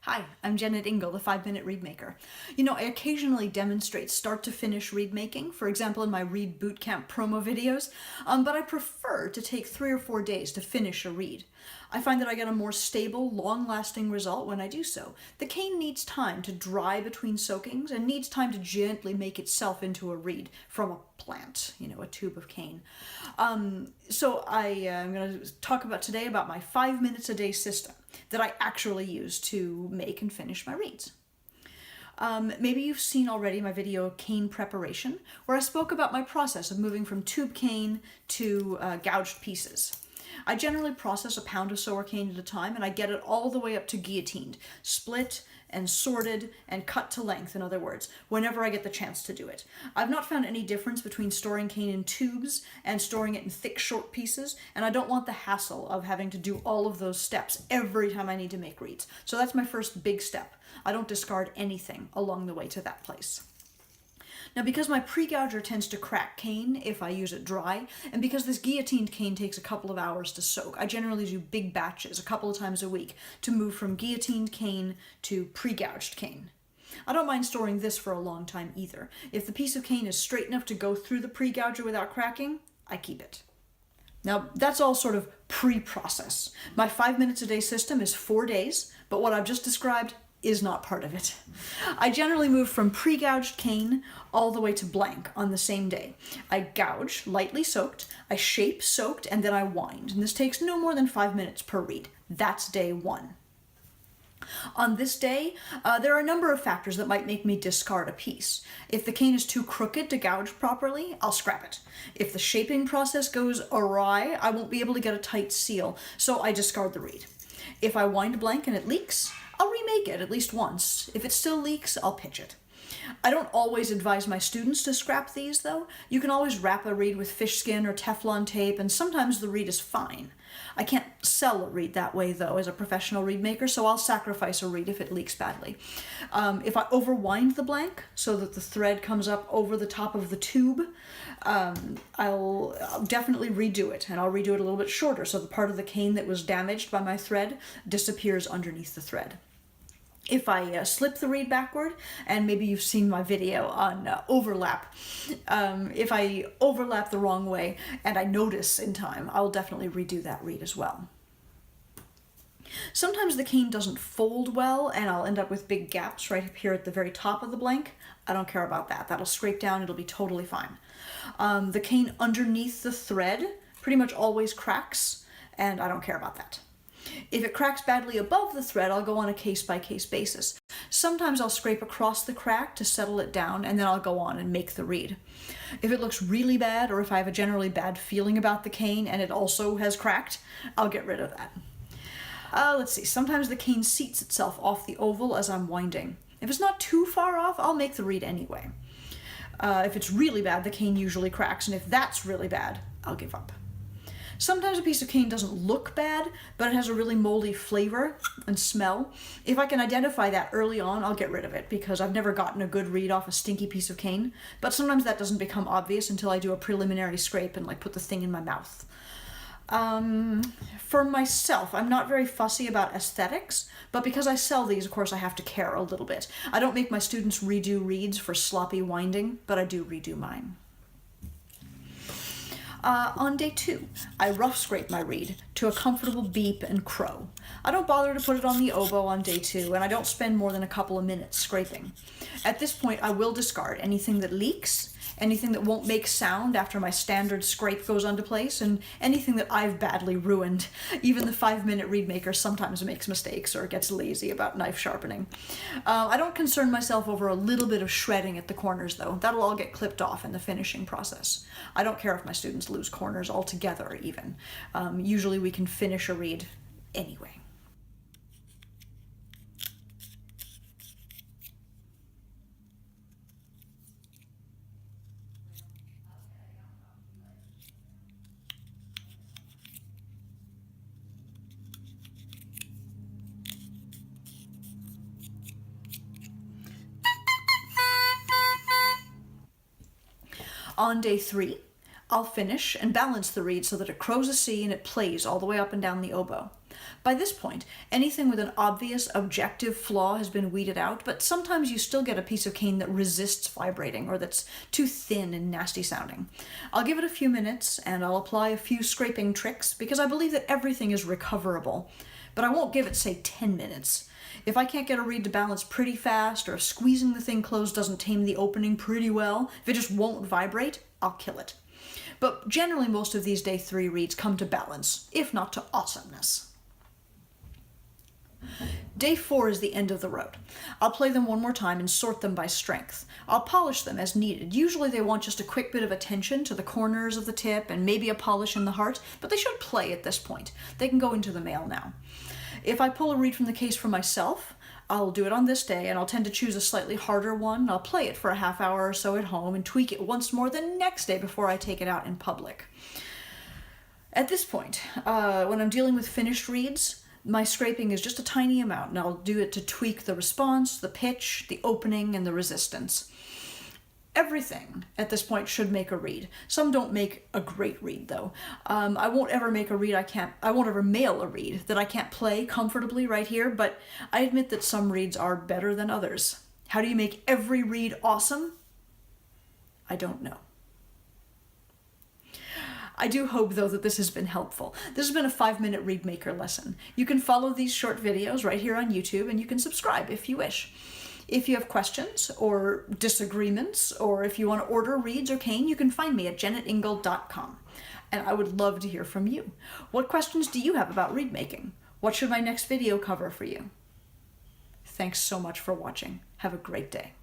Hi, I'm Jennet Ingle, the 5 Minute Reedmaker. You know, I occasionally demonstrate start to finish reed making, for example in my Reed Bootcamp promo videos, but I prefer to take 3 or 4 days to finish a reed. I find that I get a more stable, long-lasting result when I do so. The cane needs time to dry between soakings and needs time to gently make itself into a reed from a plant, a tube of cane. So I'm going to talk about today about my 5 minutes a day system that I actually use to make and finish my reeds. Maybe you've seen already my video cane preparation, where I spoke about my process of moving from tube cane to gouged pieces. I generally process a pound of sour cane at a time, and I get it all the way up to guillotined, split and sorted and cut to length, in other words, whenever I get the chance to do it. I've not found any difference between storing cane in tubes and storing it in thick, short pieces, and I don't want the hassle of having to do all of those steps every time I need to make reeds. So that's my first big step. I don't discard anything along the way to that place. Now, because my pre-gouger tends to crack cane if I use it dry, and because this guillotined cane takes a couple of hours to soak, I generally do big batches a couple of times a week to move from guillotined cane to pre-gouged cane. I don't mind storing this for a long time either. If the piece of cane is straight enough to go through the pre-gouger without cracking, I keep it. Now, that's all sort of pre-process. My 5 minutes a day system is 4 days, but what I've just described is not part of it. I generally move from pre-gouged cane all the way to blank on the same day. I gouge, lightly soaked, I shape soaked, and then I wind. And this takes no more than 5 minutes per reed. That's day one. On this day, there are a number of factors that might make me discard a piece. If the cane is too crooked to gouge properly, I'll scrap it. If the shaping process goes awry, I won't be able to get a tight seal, so I discard the reed. If I wind blank and it leaks, I'll remake it at least once. If it still leaks, I'll pitch it. I don't always advise my students to scrap these, though. You can always wrap a reed with fish skin or Teflon tape, and sometimes the reed is fine. I can't sell a reed that way, though, as a professional reed maker, so I'll sacrifice a reed if it leaks badly. If I overwind the blank so that the thread comes up over the top of the tube, I'll definitely redo it, and I'll redo it a little bit shorter so the part of the cane that was damaged by my thread disappears underneath the thread. If I slip the reed backward, and maybe you've seen my video on overlap, if I overlap the wrong way and I notice in time, I'll definitely redo that reed as well. Sometimes the cane doesn't fold well and I'll end up with big gaps right up here at the very top of the blank. I don't care about that. That'll scrape down, it'll be totally fine. The cane underneath the thread pretty much always cracks, and I don't care about that. If it cracks badly above the thread, I'll go on a case-by-case basis. Sometimes I'll scrape across the crack to settle it down, and then I'll go on and make the reed. If it looks really bad, or if I have a generally bad feeling about the cane and it also has cracked, I'll get rid of that. Let's see, sometimes the cane seats itself off the oval as I'm winding. If it's not too far off, I'll make the reed anyway. If it's really bad, the cane usually cracks, and if that's really bad, I'll give up. Sometimes a piece of cane doesn't look bad, but it has a really moldy flavor and smell. If I can identify that early on, I'll get rid of it, because I've never gotten a good reed off a stinky piece of cane. But sometimes that doesn't become obvious until I do a preliminary scrape and put the thing in my mouth. For myself, I'm not very fussy about aesthetics, but because I sell these, of course, I have to care a little bit. I don't make my students redo reeds for sloppy winding, but I do redo mine. On day 2, I rough scrape my reed to a comfortable beep and crow. I don't bother to put it on the oboe on day 2, and I don't spend more than a couple of minutes scraping. At this point, I will discard anything that leaks, anything that won't make sound after my standard scrape goes into place, and anything that I've badly ruined. Even the 5 Minute Reedmaker sometimes makes mistakes or gets lazy about knife sharpening. I don't concern myself over a little bit of shredding at the corners, though. That'll all get clipped off in the finishing process. I don't care if my students lose corners altogether, even. Usually we can finish a reed anyway. On day 3, I'll finish and balance the reed so that it crows a C and it plays all the way up and down the oboe. By this point, anything with an obvious objective flaw has been weeded out, but sometimes you still get a piece of cane that resists vibrating or that's too thin and nasty sounding. I'll give it a few minutes and I'll apply a few scraping tricks because I believe that everything is recoverable, but I won't give it, say, 10 minutes. If I can't get a reed to balance pretty fast, or if squeezing the thing closed doesn't tame the opening pretty well, if it just won't vibrate, I'll kill it. But generally most of these day 3 reeds come to balance, if not to awesomeness. Day 4 is the end of the road. I'll play them one more time and sort them by strength. I'll polish them as needed. Usually they want just a quick bit of attention to the corners of the tip and maybe a polish in the heart, but they should play at this point. They can go into the mail now. If I pull a reed from the case for myself, I'll do it on this day and I'll tend to choose a slightly harder one. I'll play it for a half hour or so at home and tweak it once more the next day before I take it out in public. At this point, when I'm dealing with finished reeds, my scraping is just a tiny amount, and I'll do it to tweak the response, the pitch, the opening, and the resistance. Everything at this point should make a reed. Some don't make a great reed, though. I won't ever make a reed I won't ever mail a reed that I can't play comfortably right here, but I admit that some reeds are better than others. How do you make every reed awesome? I don't know. I do hope, though, that this has been helpful. This has been a 5-minute Reedmaker lesson. You can follow these short videos right here on YouTube, and you can subscribe if you wish. If you have questions or disagreements, or if you want to order reeds or cane, you can find me at jennetingle.com. And I would love to hear from you. What questions do you have about reed making? What should my next video cover for you? Thanks so much for watching. Have a great day.